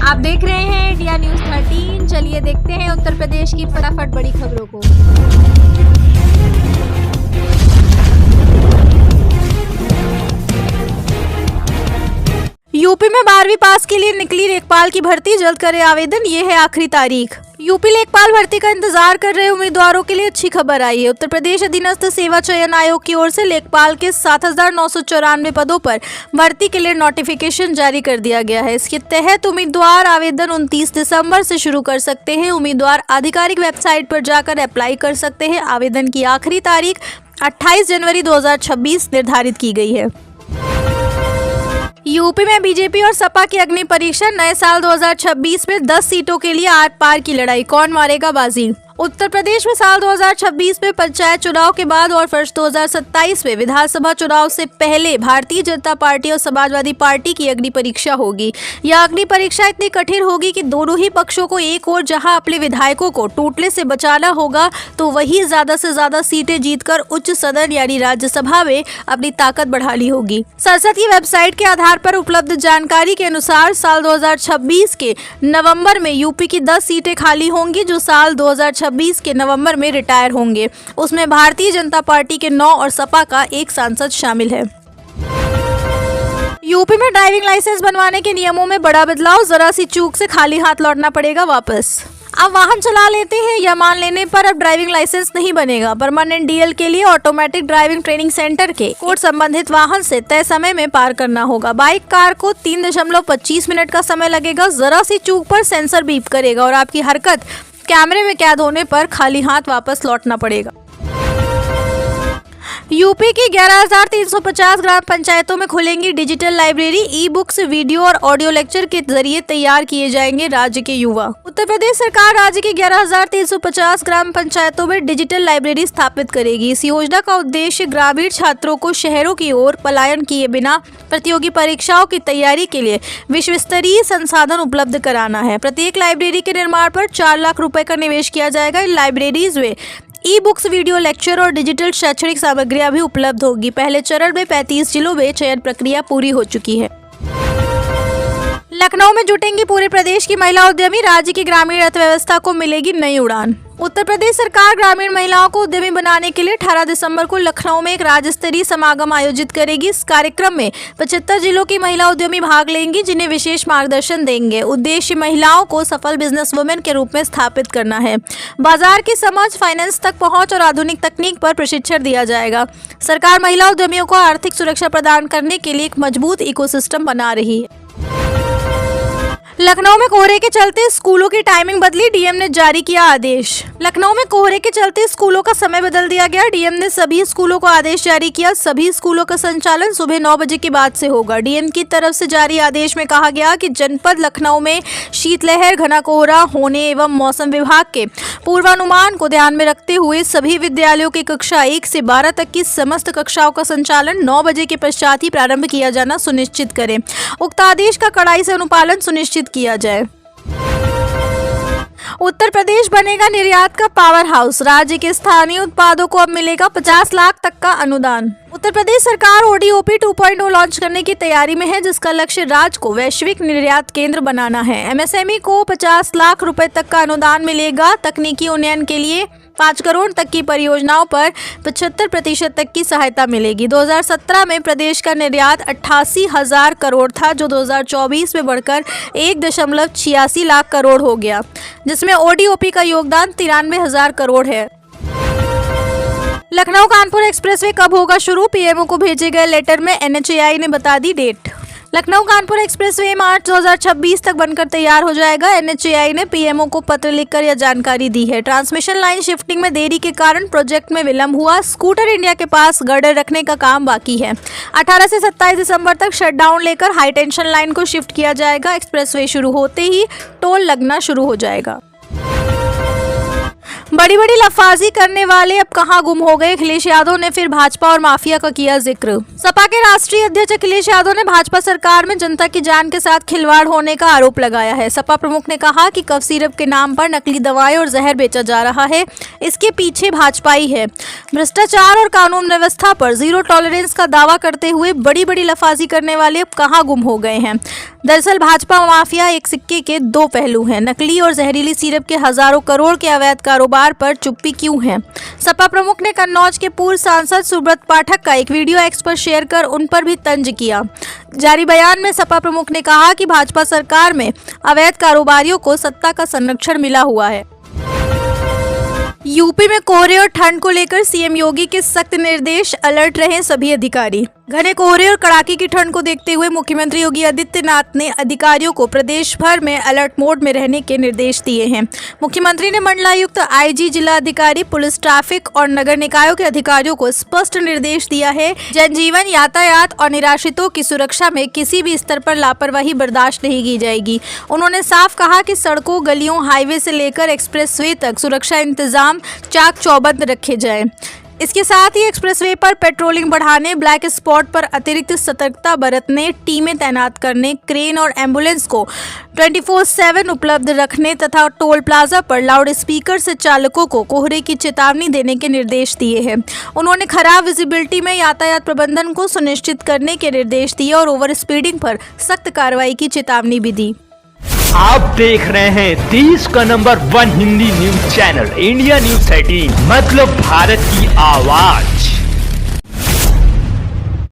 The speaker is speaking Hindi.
आप देख रहे हैं इंडिया न्यूज 13। चलिए देखते हैं उत्तर प्रदेश की फटाफट बड़ी खबरों को। यूपी में 12वीं पास के लिए निकली लेखपाल की भर्ती, जल्द करें आवेदन, ये है आखिरी तारीख। यूपी लेखपाल भर्ती का इंतजार कर रहे उम्मीदवारों के लिए अच्छी खबर आई है। उत्तर प्रदेश अधीनस्थ सेवा चयन आयोग की ओर से लेखपाल के 7,994 पदों पर भर्ती के लिए नोटिफिकेशन जारी कर दिया गया है। इसके तहत उम्मीदवार आवेदन 29 दिसंबर से शुरू कर सकते हैं। उम्मीदवार आधिकारिक वेबसाइट पर जाकर अप्लाई कर सकते हैं। आवेदन की आखिरी तारीख 28 जनवरी 2026 निर्धारित की गई है। यूपी में बीजेपी और सपा की अग्नि परीक्षा, नए साल 2026 में 10 सीटों के लिए आर पार की लड़ाई, कौन मारेगा बाजी। उत्तर प्रदेश में साल 2026 में पंचायत चुनाव के बाद और वर्ष 2027 में विधानसभा चुनाव से पहले भारतीय जनता पार्टी और समाजवादी पार्टी की अग्नि परीक्षा होगी। यह अग्नि परीक्षा इतनी कठिन होगी कि दोनों ही पक्षों को एक ओर जहां अपने विधायकों को टूटने से बचाना होगा, तो वहीं ज्यादा से ज्यादा सीटें जीतकर उच्च सदन यानी राज्यसभा में अपनी ताकत बढ़ा ली होगी। संसद की वेबसाइट के आधार पर उपलब्ध जानकारी के अनुसार साल 2026 के नवम्बर में यूपी की 10 सीटें खाली होंगी, जो साल 2026 के नवंबर में रिटायर होंगे। उसमें भारतीय जनता पार्टी के 9 और सपा का 1 सांसद शामिल है। यूपी में ड्राइविंग लाइसेंस बनवाने के नियमों में बड़ा बदलाव, जरा सी चूक से खाली हाथ लौटना पड़ेगा वापस। आप वाहन चला लेते हैं या मान लेने पर अब ड्राइविंग लाइसेंस नहीं बनेगा। परमानेंट डीएल के लिए ऑटोमेटिक ड्राइविंग ट्रेनिंग सेंटर के कोड संबंधित वाहन से तय समय में पार करना होगा। बाइक कार को 3.25 मिनट का समय लगेगा। जरा सी चूक पर सेंसर बीप करेगा और आपकी हरकत कैमरे में कैद होने पर खाली हाथ वापस लौटना पड़ेगा। यूपी की 11,350 ग्राम पंचायतों में खुलेंगी digital library. E books, video और ऑडियो लेक्चर के जरिए तैयार किए जाएंगे राज्य के युवा। उत्तर प्रदेश सरकार राज्य की 11,350 ग्राम पंचायतों में डिजिटल लाइब्रेरी स्थापित करेगी। इस योजना का उद्देश्य ग्रामीण छात्रों को शहरों की ओर पलायन किए बिना प्रतियोगी परीक्षाओं की तैयारी के लिए विश्व स्तरीय संसाधन उपलब्ध कराना है। प्रत्येक लाइब्रेरी के निर्माण पर 4 लाख रुपए का निवेश किया जाएगा। इन लाइब्रेरीज में ई बुक्स, वीडियो लेक्चर और डिजिटल शैक्षणिक सामग्रियां भी उपलब्ध होगी। पहले चरण में 35 जिलों में चयन प्रक्रिया पूरी हो चुकी है। लखनऊ में जुटेंगी पूरे प्रदेश की महिला उद्यमी, राज्य की ग्रामीण अर्थव्यवस्था को मिलेगी नई उड़ान। उत्तर प्रदेश सरकार ग्रामीण महिलाओं को उद्यमी बनाने के लिए 18 दिसंबर को लखनऊ में एक राज्य स्तरीय समागम आयोजित करेगी। इस कार्यक्रम में 75 जिलों की महिला उद्यमी भाग लेंगी, जिन्हें विशेष मार्गदर्शन देंगे। उद्देश्य महिलाओं को सफल बिजनेस वुमेन के रूप में स्थापित करना है। बाजार की समझ, फाइनेंस तक पहुंच और आधुनिक तकनीक पर प्रशिक्षण दिया जाएगा। सरकार महिला उद्यमियों को आर्थिक सुरक्षा प्रदान करने के लिए एक मजबूत इकोसिस्टम बना रही है। लखनऊ में कोहरे के चलते स्कूलों की टाइमिंग बदली, डीएम ने जारी किया आदेश। लखनऊ में कोहरे के चलते स्कूलों का समय बदल दिया गया। डीएम ने सभी स्कूलों को आदेश जारी किया। सभी स्कूलों का संचालन सुबह 9 बजे के बाद से होगा। डीएम की तरफ से जारी आदेश में कहा गया कि जनपद लखनऊ में शीतलहर, घना कोहरा होने एवं मौसम विभाग के पूर्वानुमान को ध्यान में रखते हुए सभी विद्यालयों की कक्षा 1 से 12 तक की समस्त कक्षाओं का संचालन 9 बजे के पश्चात ही प्रारंभ किया जाना सुनिश्चित करें। उक्त आदेश का कड़ाई से अनुपालन सुनिश्चित किया जाए। उत्तर प्रदेश बनेगा निर्यात का पावर हाउस, राज्य के स्थानीय उत्पादों को अब मिलेगा 50 लाख तक का अनुदान। उत्तर प्रदेश सरकार ओडीओपी 2.0 लॉन्च करने की तैयारी में है, जिसका लक्ष्य राज्य को वैश्विक निर्यात केंद्र बनाना है। एमएसएमई को 50 लाख रुपए तक का अनुदान मिलेगा। तकनीकी उन्नयन के लिए 5 करोड़ तक की परियोजनाओं पर 75% तक की सहायता मिलेगी। 2017 में प्रदेश का निर्यात 88,000 करोड़ था, जो 2024 में बढ़कर 1.86 लाख करोड़ हो गया, जिसमें ओडीओपी का योगदान 93,000 करोड़ है। लखनऊ कानपुर एक्सप्रेसवे कब होगा शुरू, पीएमओ को भेजे गए लेटर में एनएचएआई ने बता दी डेट। लखनऊ कानपुर एक्सप्रेसवे मार्च 2026 तक बनकर तैयार हो जाएगा। एनएचएआई ने पीएमओ को पत्र लिखकर यह जानकारी दी है। ट्रांसमिशन लाइन शिफ्टिंग में देरी के कारण प्रोजेक्ट में विलंब हुआ। स्कूटर इंडिया के पास गर्डर रखने का काम बाकी है। 18 से 27 दिसंबर तक शटडाउन लेकर हाई टेंशन लाइन को शिफ्ट किया जाएगा। एक्सप्रेसवे शुरू होते ही टोल लगना शुरू हो जाएगा। बड़ी बड़ी लफाजी करने वाले अब कहां गुम हो गए, अखिलेश यादव ने फिर भाजपा और माफिया का किया जिक्र। सपा के राष्ट्रीय अध्यक्ष अखिलेश यादव ने भाजपा सरकार में जनता की जान के साथ खिलवाड़ होने का आरोप लगाया है। सपा प्रमुख ने कहा कि कफ सिरप के नाम पर नकली दवाएं और जहर बेचा जा रहा है, इसके पीछे भाजपा ही है। भ्रष्टाचार और कानून व्यवस्था पर जीरो टॉलरेंस का दावा करते हुए बड़ी बड़ी लफाजी करने वाले अब कहां गुम हो गए हैं। दरअसल भाजपा माफिया एक सिक्के के दो पहलू हैं। नकली और जहरीली सिरप के हजारों करोड़ के अवैध कारोबार पर चुप्पी क्यों है। सपा प्रमुख ने कन्नौज के पूर्व सांसद सुब्रत पाठक का एक वीडियो एक्स पर शेयर कर उन पर भी तंज किया। जारी बयान में सपा प्रमुख ने कहा कि भाजपा सरकार में अवैध कारोबारियों को सत्ता का संरक्षण मिला हुआ है। यूपी में कोहरे और ठंड को लेकर सीएम योगी के सख्त निर्देश, अलर्ट रहे सभी अधिकारी। घने कोहरे और कड़ाके की ठंड को देखते हुए मुख्यमंत्री योगी आदित्यनाथ ने अधिकारियों को प्रदेश भर में अलर्ट मोड में रहने के निर्देश दिए हैं। मुख्यमंत्री ने मंडलायुक्त, आईजी, जिला अधिकारी, पुलिस, ट्रैफिक और नगर निकायों के अधिकारियों को स्पष्ट निर्देश दिया है। जनजीवन, यातायात और निराश्रितों की सुरक्षा में किसी भी स्तर पर लापरवाही बर्दाश्त नहीं की जाएगी। उन्होंने साफ कहा कि सड़कों, गलियों, हाईवे से लेकर एक्सप्रेसवे तक सुरक्षा इंतजाम चाक चौबंद रखे जाए। इसके साथ ही एक्सप्रेसवे पर पेट्रोलिंग बढ़ाने, ब्लैक स्पॉट पर अतिरिक्त सतर्कता बरतने, टीमें तैनात करने, क्रेन और एम्बुलेंस को 24/7 उपलब्ध रखने तथा टोल प्लाजा पर लाउड स्पीकर से चालकों को कोहरे की चेतावनी देने के निर्देश दिए हैं। उन्होंने खराब विजिबिलिटी में यातायात प्रबंधन को सुनिश्चित करने के निर्देश दिए और ओवर स्पीडिंग पर सख्त कार्रवाई की चेतावनी भी दी। आप देख रहे हैं देश का number 1 Hindi news channel India news 13, मतलब भारत की आवाज।